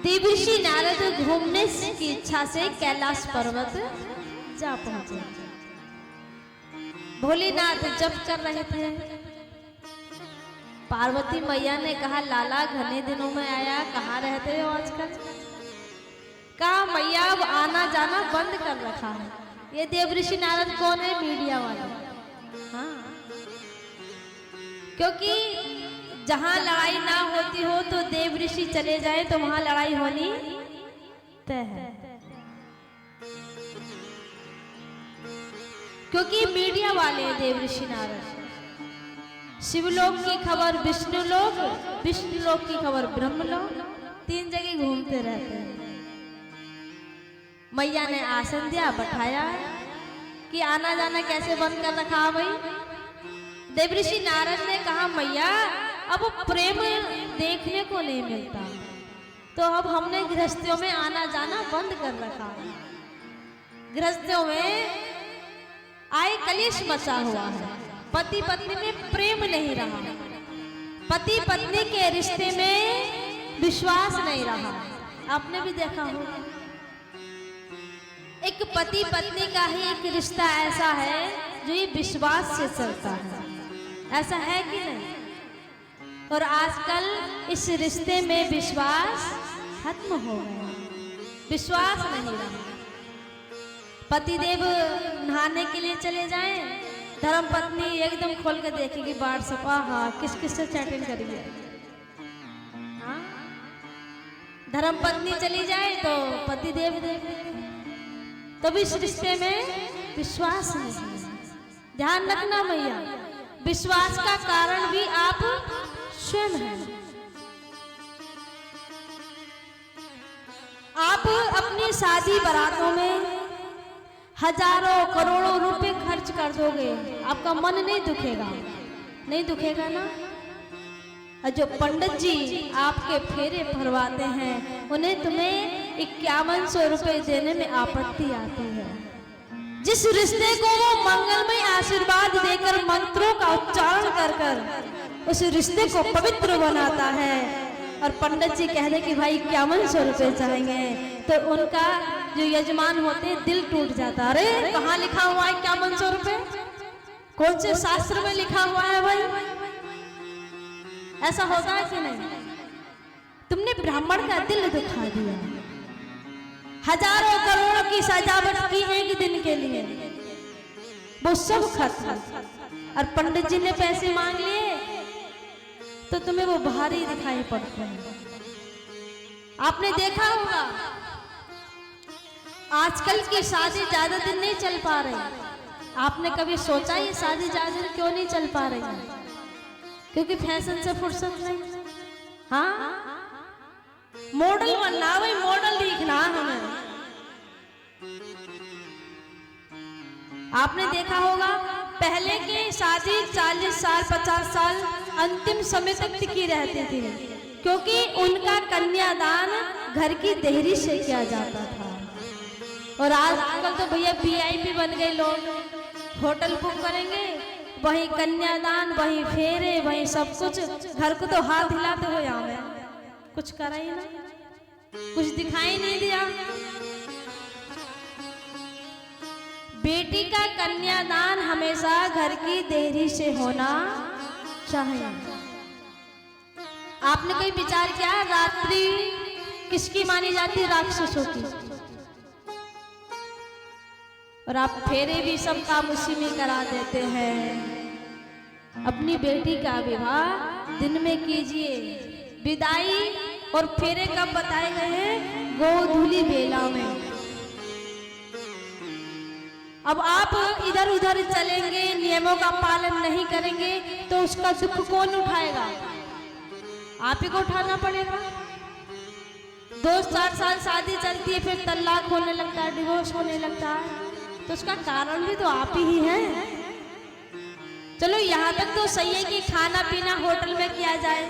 देवर्षि नारद घूमने की इच्छा से कैलाश पर्वत जा पहुंचे। भोलेनाथ जप कर रहे थे। पार्वती मैया ने कहा, लाला घने दिनों में आया, कहाँ रहते हो आजकल? कहा, मैया अब आना जाना बंद कर रखा है। ये देवर्षि नारद कौन है? मीडिया वाले। हाँ, क्योंकि जहां लड़ाई ना होती हो तो देवर्षि चले जाए तो वहां लड़ाई होनी तय है। क्योंकि मीडिया वाले देवर्षि नारद शिवलोक की खबर विष्णुलोक, विष्णुलोक की खबर ब्रह्मलोक, 3 जगह घूमते रहते हैं। मैया ने आसन दिया, बैठाया कि आना जाना कैसे बंद कर रखा भाई? देवर्षि नारद ने कहा, मैया अब प्रेम देखने को नहीं मिलता, तो अब हमने गृहस्थियों में आना जाना बंद कर रखा है। गृहस्थियों में आय कलेश मचा हुआ है। पति पत्नी में प्रेम नहीं रहा, पति पत्नी के रिश्ते में विश्वास नहीं रहा। आपने भी देखा होगा, एक पति पत्नी का ही एक रिश्ता ऐसा है जो ये विश्वास से चलता है। ऐसा है कि नहीं? और आजकल इस रिश्ते में विश्वास खत्म हो गया, विश्वास नहीं रहा। पतिदेव नहाने के लिए चले जाएं, धर्म पत्नी एकदम खोल के देखेगी व्हाट्सएप, हाँ किस किस से चैटिंग करिए। हाँ, धर्म पत्नी चली जाए तो पतिदेव देखे। तब इस रिश्ते में विश्वास नहीं। ध्यान रखना भैया, विश्वास का कारण भी आप स्वयं हैं। आप अपनी शादी बारातों में हजारों करोड़ों रुपए खर्च कर दोगे, आपका मन नहीं दुखेगा? नहीं दुखेगा ना? और जो पंडित जी आपके फेरे भरवाते हैं उन्हें तुम्हें 5100 रुपए देने में आपत्ति आती है। जिस रिश्ते को वो मंगलमय आशीर्वाद देकर मंत्रों का उच्चारण कर कर उस रिश्ते को पवित्र बनाता है, और पंडित जी कह दे कि भाई 5100 रुपए चाहेंगे, तो उनका जो यजमान होते दिल टूट जाता। अरे कहाँ लिखा हुआ है 5100 रुपए? कौन से शास्त्र में लिखा हुआ है भाई? ऐसा होता है कि नहीं? तुमने ब्राह्मण का दिल दुखा दिया। हजारों करोड़ों की सजावट की एक दिन के लिए, वो सब खत्म। और पंडित जी ने पैसे मांग लिए तो तुम्हें वो भारी दिखाई पड़ते हैं। आपने देखा होगा आजकल की शादी ज्यादा दिन नहीं चल पा रही। आपने कभी सोचा ये शादी ज्यादा दिन क्यों नहीं चल पा रही? क्योंकि फैशन से फुर्सत नहीं। हाँ, मॉडल बनना, वही मॉडल दिखना हमें। आपने देखा होगा पहले की शादी 40 साल 50 साल अंतिम समय तक टिकी रहती थी, क्योंकि उनका कन्यादान घर की देहरी से किया जाता था। और आजकल तो भैया VIP बन गए लोग, होटल बुक करेंगे, वही कन्यादान, वही फेरे, वही सब कुछ। घर को तो हाथ हिलाते हो, यहाँ में कुछ करा ही ना, कुछ दिखाई नहीं दिया। बेटी का कन्यादान हमेशा घर की देहरी से होना चाहिए। आपने कोई विचार किया रात्रि किसकी मानी जाती है? राक्षसों की। और आप फेरे भी सब काम उसी में करा देते हैं। अपनी बेटी का विवाह दिन में कीजिए। विदाई और फेरे कब बताए गए हैं? गोधूली बेला में। अब आप इधर उधर चलेंगे, नियमों का पालन नहीं करेंगे तो उसका दुख कौन उठाएगा? आप ही को उठाना पड़ेगा। 2-4 साल शादी चलती है, फिर तलाक होने लगता है, डिवोर्स होने लगता है, तो उसका कारण भी तो आप ही हैं। चलो यहाँ तक तो सही है कि खाना पीना होटल में किया जाए,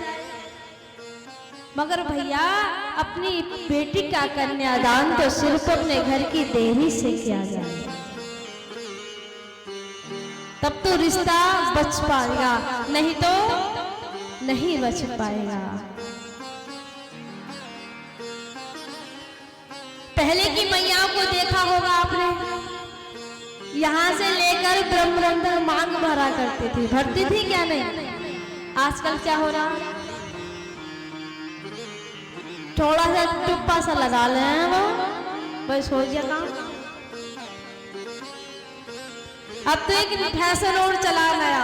मगर भैया अपनी बेटी का कन्यादान तो सिर्फ अपने घर की देहरी से किया जाए, तब तो रिश्ता बच पाएगा, नहीं तो नहीं बच पाएगा। पहले की मैयाओं को देखा होगा आपने, यहाँ से लेकर ब्रह्मरंध्र मांग भरा करती थी, भरती थी क्या नहीं? आजकल क्या हो रहा, थोड़ा सा टुप्पा सा लगा ले हैं वो, बस हो गया काम। अब तो एक फैशन और चला गया,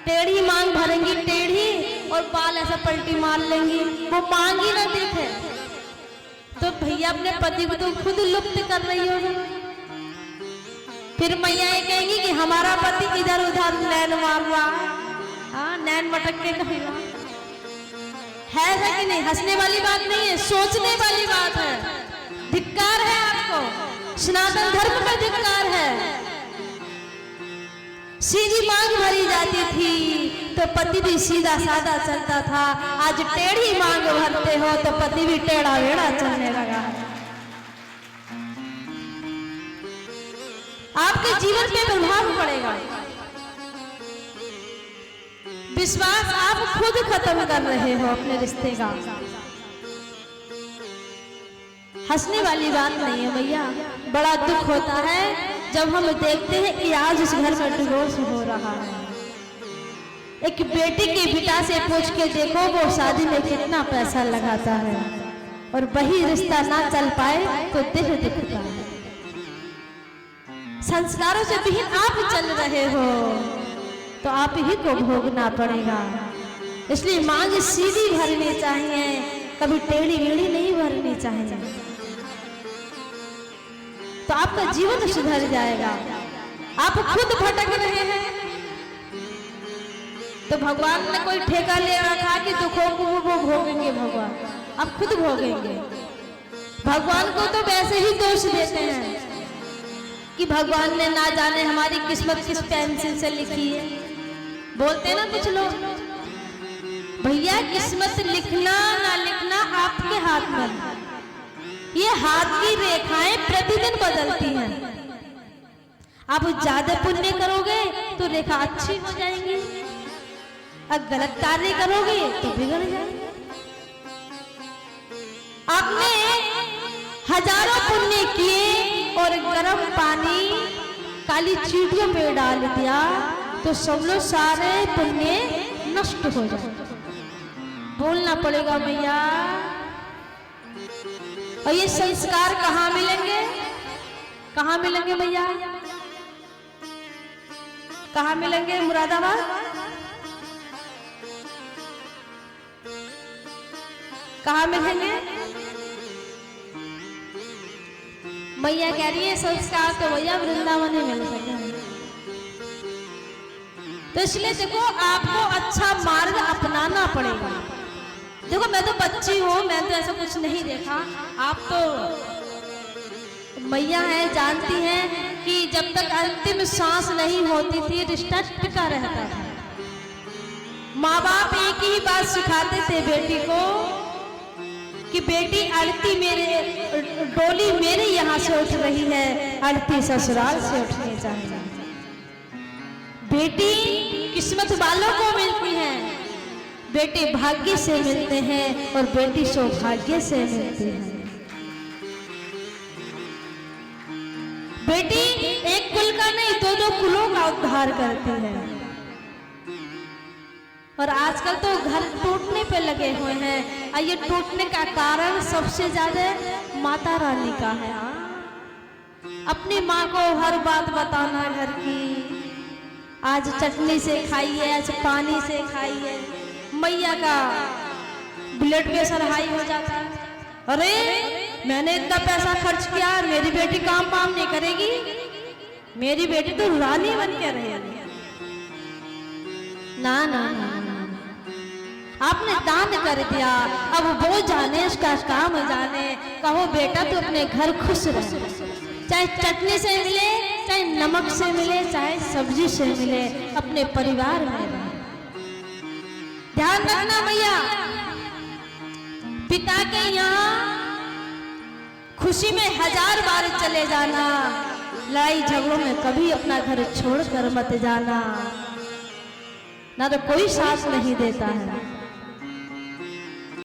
टेढ़ी मांग भरेंगी, टेढ़ी, और बाल ऐसा पलटी मार लेंगी, वो मांग ही ना दिखे। तो भैया अपने पति को तो खुद लुप्त कर रही होगी। फिर मैया ये कहेंगी कि हमारा पति इधर उधर नैन मार रहा, हाँ नैन मटक के कहेगा। है कि नहीं? हंसने वाली बात नहीं है, सोचने वाली बात है। धिक्कार है आपको, सनातन धर्म का धिक्कार है। सीधी मांग भरी जाती थी तो पति भी सीधा साधा चलता था, आज टेढ़ी मांग भरते हो तो पति भी टेढ़ा वेढ़ा चलने लगा। आपके जीवन पे प्रभाव पड़ेगा, विश्वास आप खुद खत्म कर रहे हो अपने रिश्ते का। हंसने वाली बात नहीं है भैया, बड़ा दुख होता है जब हम देखते हैं कि आज उस घर में डिवोर्स हो रहा है। एक बेटी के पिता से पूछ के देखो वो शादी में कितना पैसा लगाता है, और वही रिश्ता ना चल पाए तो दिल दुखता है। संस्कारों से विहीन आप चल रहे हो तो आप ही को भोगना पड़ेगा। इसलिए मांग सीधी भरनी चाहिए, कभी टेढ़ी मेढ़ी नहीं भरनी चाहिए, तो आपका जीवन सुधर जाएगा। आप खुद भटक रहे हैं तो भगवान ने कोई ठेका ले रखा कि दुखों को वो भोगेंगे, भगवान आप खुद भोगेंगे। भगवान को तो वैसे ही दोष देते हैं कि भगवान ने ना जाने हमारी किस्मत किस पेंसिल से लिखी है, बोलते ना कुछ लोग। भैया किस्मत लिखना ना लिखना आपके हाथ में, ये हाथ की रेखाएं प्रतिदिन बदलती हैं। आप ज्यादा पुण्य करोगे तो रेखा अच्छी हो जाएंगी, अब गलत कार्य करोगे तो बिगड़ जाएंगे। आपने हजारों पुण्य किए और गर्म पानी काली चींटियों पे डाल दिया तो सब लोग सारे पुण्य नष्ट हो जाए। बोलना पड़ेगा भैया। और ये संस्कार कहाँ मिलेंगे? कहाँ मिलेंगे भैया? कहाँ मिलेंगे? मुरादाबाद? कहाँ मिलेंगे? मैया कह रही है संस्कार तो भैया वृंदावन में मिल सके। तो इसलिए देखो आपको अच्छा मार्ग अपनाना पड़ेगा। देखो मैं तो बच्ची हूँ, मैं तो ऐसा कुछ नहीं देखा, आप तो मैया है, जानती हैं कि जब तक अंतिम सांस नहीं होती थी रिश्ता टिका रहता था। माँ बाप एक ही बात सिखाते थे बेटी को कि बेटी अड़ती मेरे डोली मेरे यहाँ से उठ रही है, अड़ती ससुराल से उठनी चाहिए। बेटी किस्मत वालों को मिलती है, बेटे भाग्य से मिलते हैं और बेटी सौभाग्य से मिलती है। बेटी एक कुल का नहीं दो कुलों का उद्धार करती है। और आजकल तो घर टूटने पे लगे हुए हैं, और ये टूटने का कारण सबसे ज्यादा माता रानी का है। अपनी माँ को हर बात बताना घर की, आज चटनी से खाइए, आज पानी से खाइए। मैया का ब्लड प्रेशर हाई हो जाता है, अरे मैंने इतना पैसा खर्च किया, मेरी बेटी काम वाम नहीं करेगी, मेरी बेटी तो रानी बन के रहेगी। ना ना ना, आपने दान कर दिया, अब वो जाने उसका काम जाने। कहो बेटा तू अपने घर खुश रहे, चाहे चटनी से मिले, चाहे नमक से मिले, चाहे सब्जी से मिले, अपने परिवार में रहे। ध्यान रखना भैया, पिता के यहाँ खुशी में 1000 बार चले जाना, लड़ाई झगड़ों में कभी अपना घर छोड़कर मत जाना, ना तो कोई साथ नहीं देता है।